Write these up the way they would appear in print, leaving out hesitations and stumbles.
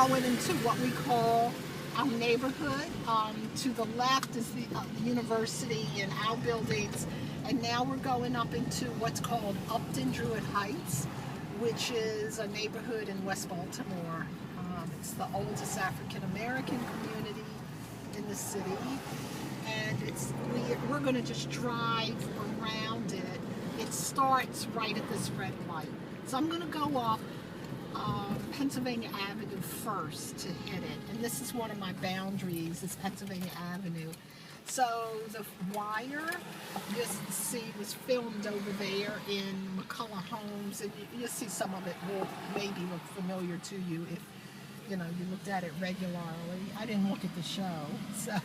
going into what we call our neighborhood. To the left is the university and our buildings, and now we're going up into what's called Upton Druid Heights, which is a neighborhood in West Baltimore. It's the oldest African American community in the city, and we're going to just drive around it. It starts right at this red light. So I'm going to go up Pennsylvania Avenue first to hit it, and this is one of my boundaries, is Pennsylvania Avenue. So the Wire, you see, was filmed over there in McCullough Homes, and you'll see some of it will maybe look familiar to you if you looked at it regularly. I didn't look at the show, so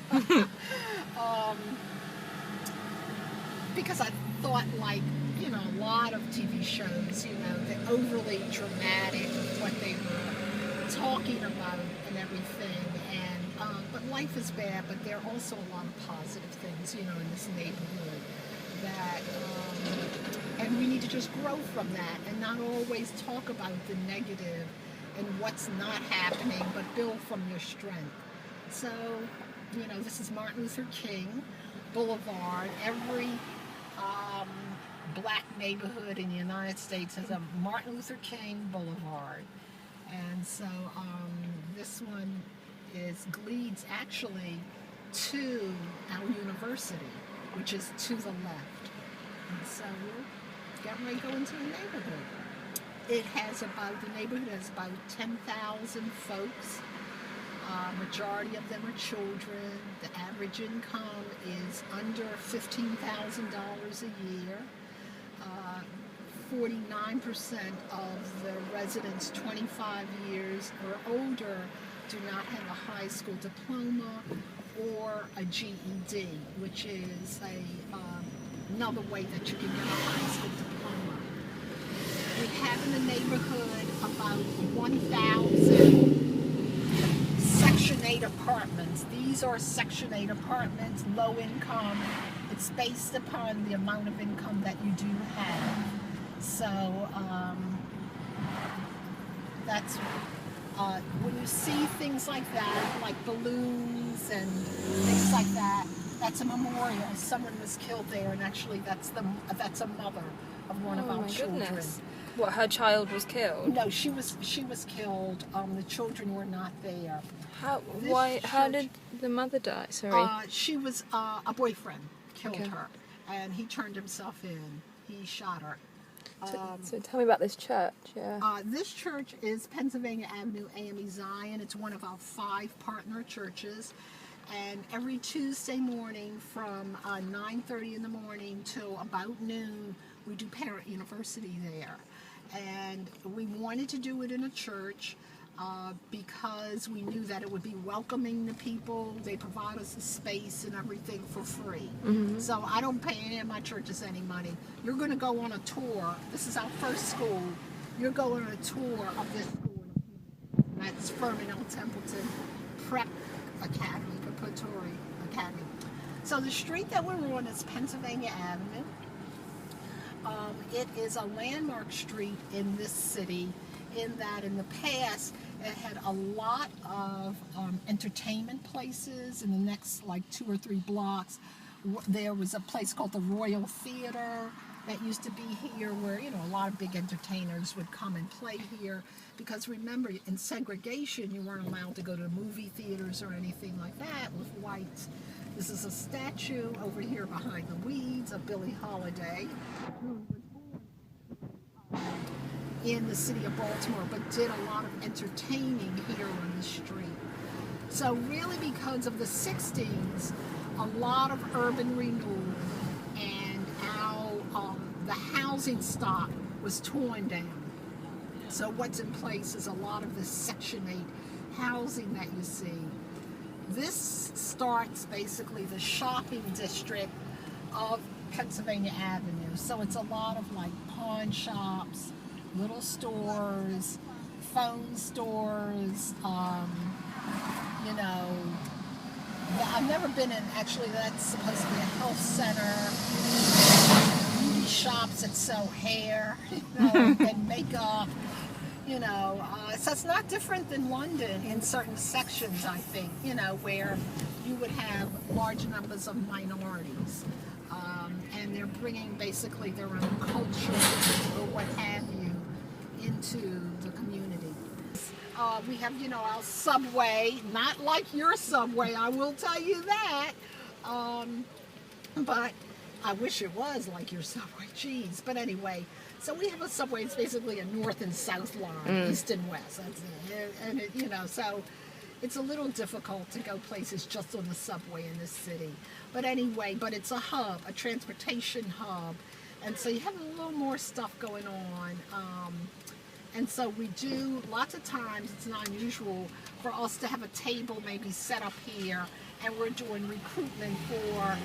because I thought, like, a lot of TV shows, they're overly dramatic with what they were talking about and everything, and but life is bad, but there are also a lot of positive things, in this neighborhood that, and we need to just grow from that and not always talk about the negative and what's not happening, but build from your strength. So, this is Martin Luther King Boulevard. Every black neighborhood in the United States has a Martin Luther King Boulevard. And so this one leads actually to our university, which is to the left. And so we're getting ready to go into the neighborhood. The neighborhood has about 10,000 folks. Majority of them are children. The average income is under $15,000 a year. 49% of the residents 25 years or older do not have a high school diploma or a GED, which is another way that you can get a high school diploma. We have in the neighborhood about 1,000 Section 8 apartments. These are Section 8 apartments, low income. It's based upon the amount of income that you do have. So that's when you see things like that, like balloons and things like that, that's a memorial. Someone was killed there, and actually that's a mother of one of our children. Goodness. What, her child was killed? No, she was killed. The children were not there. How did the mother die? Sorry. She was a boyfriend killed her, and he turned himself in. He shot her. So tell me about this church. Yeah. This church is Pennsylvania Avenue AME Zion. It's one of our 5 partner churches, and every Tuesday morning from 9:30 in the morning till about noon, we do Parent University there. And we wanted to do it in a church because we knew that it would be welcoming to people. They provide us a space and everything for free. Mm-hmm. So I don't pay any of my churches any money. You're going to go on a tour. This is our first school. You're going on a tour of this school. That's Fermanagh Templeton Prep Academy, Preparatory Academy. So the street that we're on is Pennsylvania Avenue. It is a landmark street in this city, in that in the past it had a lot of entertainment places. In the next 2 or 3 blocks, there was a place called the Royal Theater that used to be here, where a lot of big entertainers would come and play here. Because remember, in segregation, you weren't allowed to go to movie theaters or anything like that with whites. This is a statue over here behind the weeds of Billie Holiday, who was born in the city of Baltimore, but did a lot of entertaining here on the street. So really, because of the 60s, a lot of urban renewal and the housing stock was torn down. So what's in place is a lot of the Section 8 housing that you see. This starts basically the shopping district of Pennsylvania Avenue. So it's a lot of pawn shops, little stores, phone stores, I've never been in, actually, that's supposed to be a health center, beauty shops that sell hair, and makeup, You know, so it's not different than London in certain sections, I think, you know, where you would have large numbers of minorities. And they're bringing basically their own culture or what have you into the community. We have, you know, our subway, not like your subway, I will tell you that. But I wish it was like your subway, geez. But anyway, so we have a subway. It's basically a north and south line, east and west. That's it. And it, you know, so it's a little difficult to go places just on the subway in this city. But anyway, but it's a hub, a transportation hub, and so you have a little more stuff going on. And so we do, lots of times it's not unusual for us to have a table maybe set up here, and we're doing recruitment for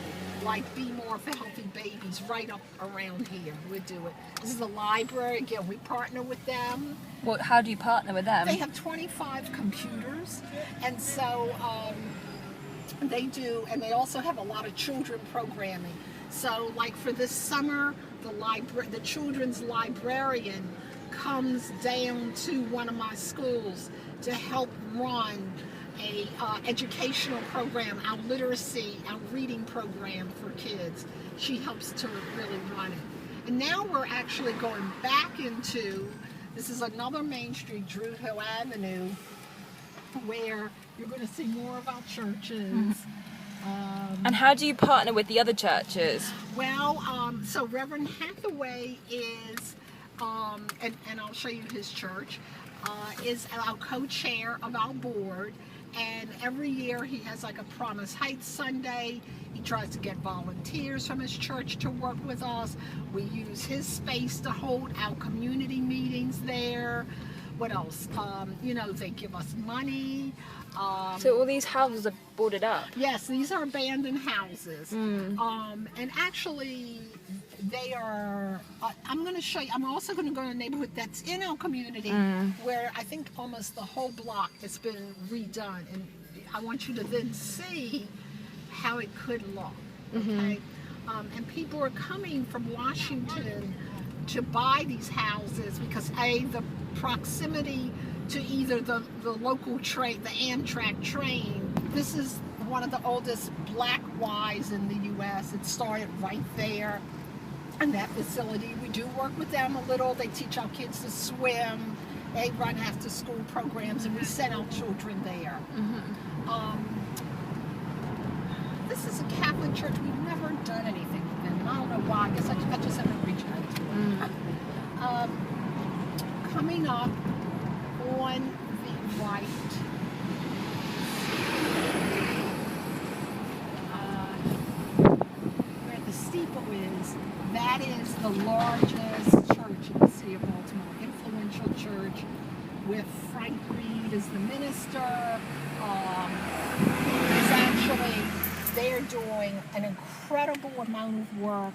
like Be More for Healthy Babies right up around here. We do it. This is the library. Again, we partner with them. Well, how do you partner with them? They have 25 computers, and so they do, and they also have a lot of children programming. So like for this summer, the children's librarian comes down to one of my schools to help run a educational program, our literacy, our reading program for kids. She helps to really run it. And now we're actually going back into, this is another Main Street, Druid Hill Avenue, where you're going to see more of our churches. And how do you partner with the other churches? Well, so Reverend Hathaway is, and I'll show you his church, is our co-chair of our board. And every year he has like a Promise Heights Sunday. He tries to get volunteers from his church to work with us. We use his space to hold our community meetings there. What else? You know, they give us money. So all these houses are boarded up? Yes, these are abandoned houses. And actually, they are, I'm going to show you, I'm also going to go to a neighborhood that's in our community where I think almost the whole block has been redone. And I want you to then see how it could look, okay? And people are coming from Washington to buy these houses because A, the proximity to either the local train, the Amtrak train. This is one of the oldest black Ys in the U.S. It started right there in that facility. We do work with them a little. They teach our kids to swim. They run after school programs, and we send our children there. This is a Catholic church. We've never done anything with them. I don't know why. I guess I just haven't reached out to them. Coming up on the right, where the steeple is, that is the largest church in the city of Baltimore, influential church with Frank Reed as the minister. They're doing an incredible amount of work.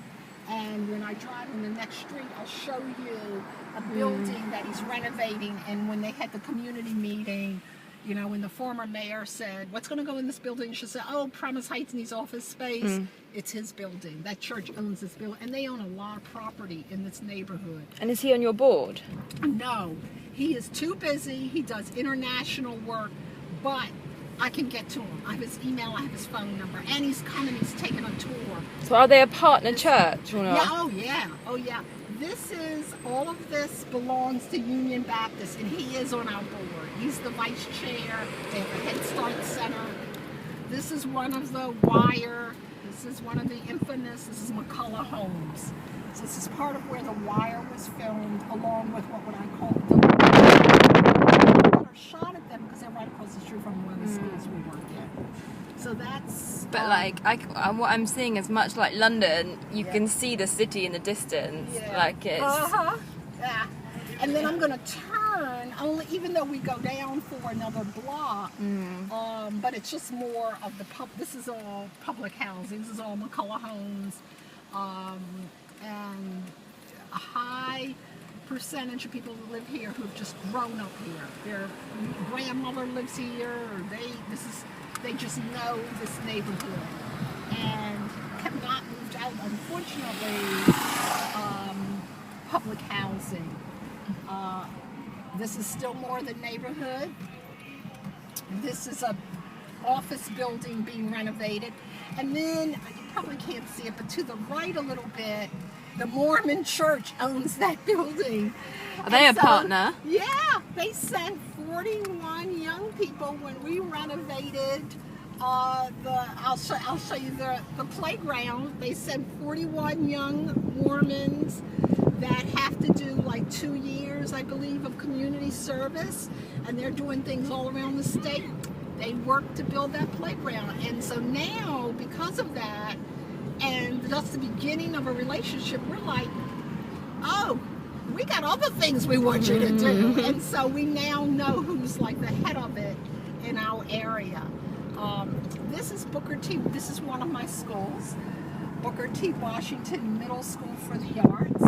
And when I drive on the next street, I'll show you a building that he's renovating. And when they had the community meeting, you know, when the former mayor said, what's going to go in this building? She said, oh, Promise Heights needs office space. It's his building. That church owns this building. And they own a lot of property in this neighborhood. And is he on your board? No, he is too busy. He does international work, but I can get to him. I have his email, I have his phone number, and he's coming, he's taking a tour. So are they a partner church or not? Yeah, oh yeah. This is, all of this belongs to Union Baptist, and he is on our board. He's the vice chair. They have a Head Start Center. This is one of the Wire. This is one of the infamous, this is McCullough Homes. So this is part of where the Wire was filmed, along with what would I call the shot at them because they're right across the street from one of the schools we work at. So that's. But what I'm seeing is much like London. You can see the city in the distance, like it's. Yeah. And then I'm going to turn. Even though we go down for another block, but it's just more of the This is all public housing. This is all McCullough Homes, and a high percentage of people who live here who've just grown up here. Their grandmother lives here, or they just know this neighborhood and have not moved out. Unfortunately, public housing. This is still more the neighborhood. This is a office building being renovated. And then, you probably can't see it, but to the right a little bit, the Mormon church owns that building. Are they a partner? Yeah, they sent 41 young people when we renovated I'll show you the playground. They sent 41 young Mormons that have to do like 2 years, I believe, of community service, and they're doing things all around the state. They worked to build that playground, and so now, because of that, and that's the beginning of a relationship, we're like, oh, we got other things we want you to do. And so we now know who's like the head of it in our area. This is Booker T. This is one of my schools, Booker T. Washington Middle School for the Arts.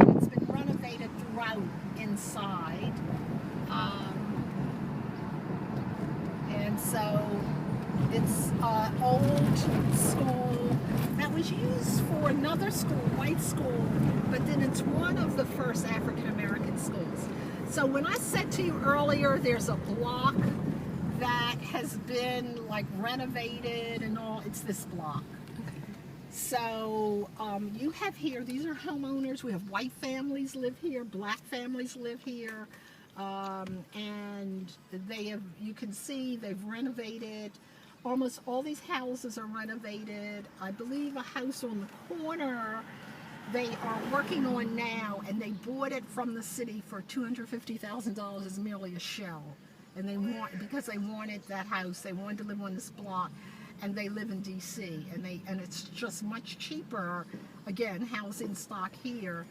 And it's been renovated throughout inside. And so it's an old school that was used for another school, white school, but then it's one of the first African-American schools. So when I said to you earlier, there's a block that has been like renovated and all, it's this block. So you have here, these are homeowners. We have white families live here, black families live here. And they have, you can see they've renovated. Almost all these houses are renovated. I believe a house on the corner they are working on now, and they bought it from the city for $250,000 as merely a shell. And they because they wanted that house, they wanted to live on this block, and they live in DC, and it's just much cheaper, again, housing stock here,